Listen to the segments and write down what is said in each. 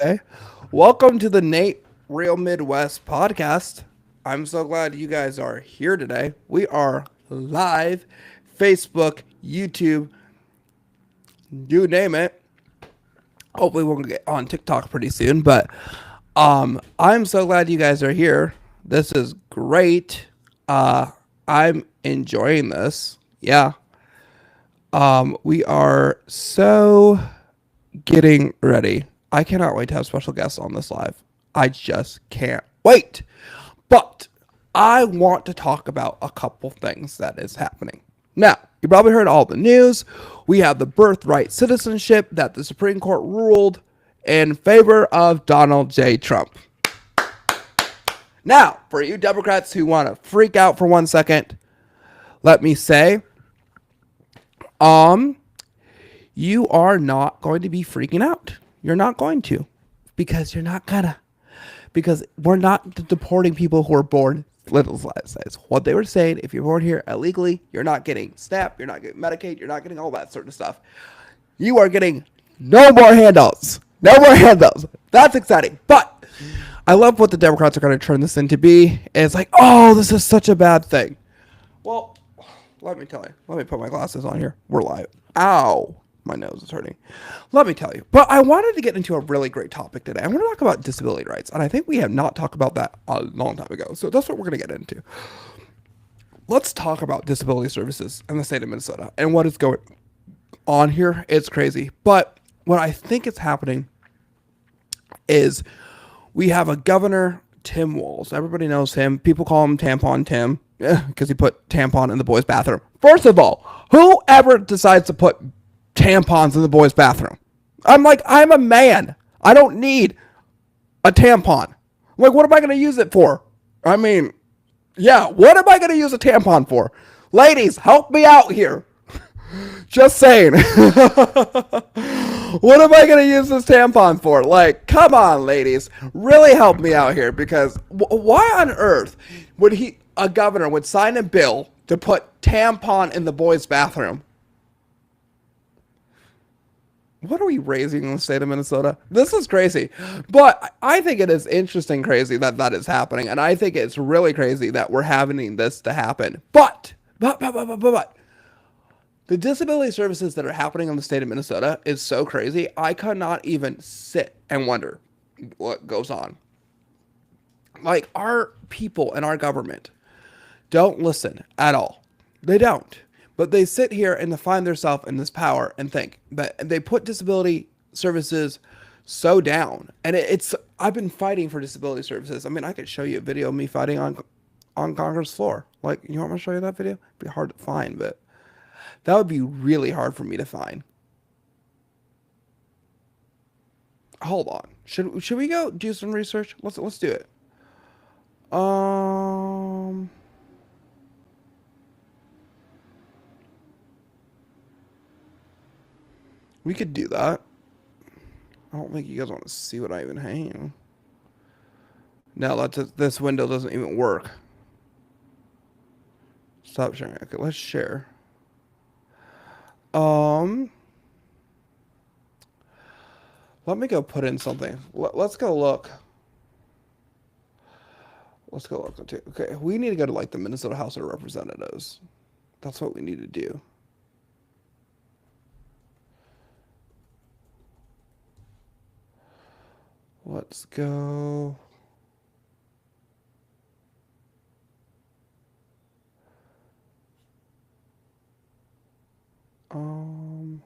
Okay. Welcome to the Nate Real Midwest podcast. I'm so glad you guys are here today. We are live, Facebook, YouTube, you name it. Hopefully we'll get on TikTok pretty soon, but I'm so glad you guys are here. This is great. I'm enjoying this. Yeah. We are so getting ready. I cannot wait to have special guests on this live. I just can't wait. But I want to talk about a couple things that is happening. Now, you probably heard all the news. We have the birthright citizenship that the Supreme Court ruled in favor of Donald J. Trump. Now, for you Democrats who want to freak out for 1 second, let me say, um, you are not going to be freaking out. You're not going to, because you're not gonna. Because we're not deporting people who are born little size. What they were saying, if you're born here illegally, you're not getting SNAP, you're not getting Medicaid, you're not getting all that sort of stuff. You are getting no more handouts. No more handouts. That's exciting. But I love what the Democrats are going to turn this into be. It's like, oh, this is such a bad thing. Well, let me tell you. Let me put my glasses on here. We're live. Ow. My nose is hurting. Let me tell you. But I wanted to get into a really great topic today. I want to talk about disability rights. And I think we have not talked about that a long time ago. So that's what we're going to get into. Let's talk about disability services in the state of Minnesota and what is going on here. It's crazy. But what I think is happening is we have a governor, Tim Walz. Everybody knows him. People call him Tampon Tim because he put tampon in the boys' bathroom. First of all, whoever decides to put tampons in the boys' bathroom? I'm a man. I don't need a tampon. Like, what am I going to use it for? I mean, yeah, what am I going to use a tampon for? Ladies, help me out here. Just saying. What am I going to use this tampon for? Like, come on, ladies. Really help me out here because why on earth would a governor would sign a bill to put tampon in the boys' bathroom? What are we raising in the state of Minnesota? This is crazy. But I think it is interesting crazy that that is happening. And I think it's really crazy that we're having this to happen. But the disability services that are happening in the state of Minnesota is so crazy. I could not even sit and wonder what goes on. Like, our people and our government don't listen at all. They don't. But they sit here and they find themselves in this power and think that they put disability services so down. And I've been fighting for disability services. I mean, I could show you a video of me fighting on Congress floor. Like, you want me to show you that video? It'd be hard to find, but that would be really hard for me to find. Hold on. Should we go do some research? Let's do it. Um we could do that. I don't think you guys want to see what I even hang. No, this window doesn't even work. Stop sharing. Okay, let's share. Um, Let me go put in something. Let's go look. Let's go look into. Okay, we need to go to like the Minnesota House of Representatives. That's what we need to do. Let's go. Um,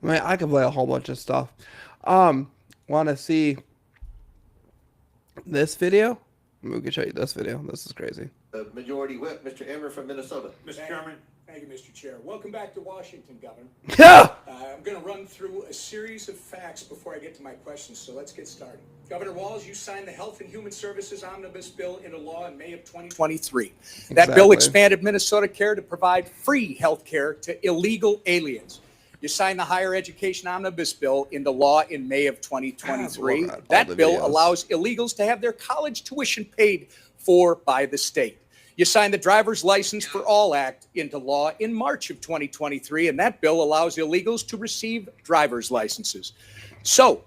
I mean, I could play a whole bunch of stuff. Want to see this video? We can show you this video. This is crazy. Majority Whip, Mr. Emmer from Minnesota. Mr. Chairman. Thank you, Mr. Chair. Welcome back to Washington, Governor. Yeah. I'm going to run through a series of facts before I get to my questions, so let's get started. Governor Walz, you signed the Health and Human Services Omnibus Bill into law in May of 2023. That bill expanded Minnesota Care to provide free health care to illegal aliens. You signed the Higher Education Omnibus Bill into law in May of 2023. Look at all That the bill videos. allows illegals to have their college tuition paid for by the state. You signed the Driver's License for All Act into law in March of 2023, and that bill allows illegals to receive driver's licenses. So,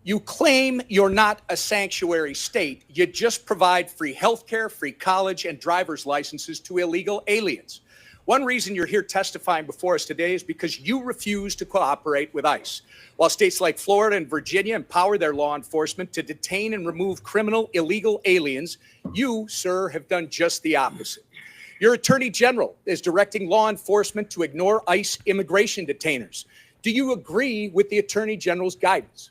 you claim you're not a sanctuary state. You just provide free healthcare, free college, and driver's licenses to illegal aliens. One reason you're here testifying before us today is because you refuse to cooperate with ICE. While states like Florida and Virginia empower their law enforcement to detain and remove criminal illegal aliens, you, sir, have done just the opposite. Your attorney general is directing law enforcement to ignore ICE immigration detainers. Do you agree with the attorney general's guidance?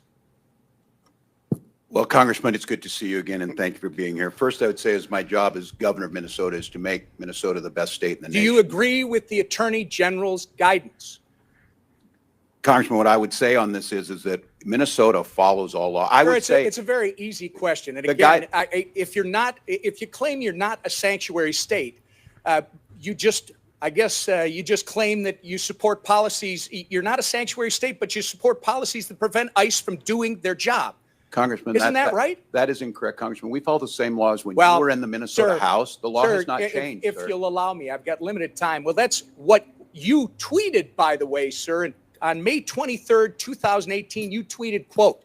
Well, Congressman, it's good to see you again, and thank you for being here. First, I would say is my job as governor of Minnesota is to make Minnesota the best state in the Do nation. you agree with the attorney general's guidance? Congressman, what I would say on this is that Minnesota follows all law. I Sir, would say it's a very easy question. And The again, guy- if you claim you're not a sanctuary state, you just claim that you support policies. You're not a sanctuary state, but you support policies that prevent ICE from doing their job. Congressman, Isn't that right? That is incorrect, Congressman. We follow the same laws when Well, you were in the Minnesota sir, House. The law Sir, has not changed, If sir. you'll allow me, I've got limited time. Well, that's what you tweeted, by the way, sir. And on May 23rd, 2018, you tweeted, quote,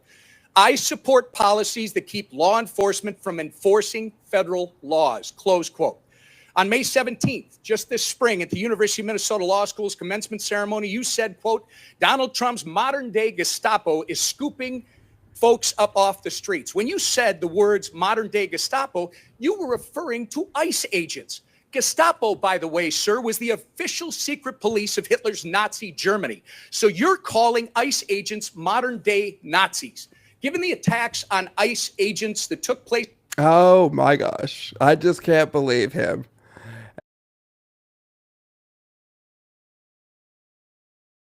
"I support policies that keep law enforcement from enforcing federal laws," close quote. On May 17th, just this spring at the University of Minnesota Law School's commencement ceremony, you said, quote, "Donald Trump's modern day Gestapo is scooping folks up off the streets." When you said the words modern day Gestapo, you were referring to ICE agents. Gestapo, by the way, sir, was the official secret police of Hitler's Nazi Germany. So you're calling ICE agents modern day Nazis. Given the attacks on ICE agents that took place. Oh my gosh. I just can't believe him.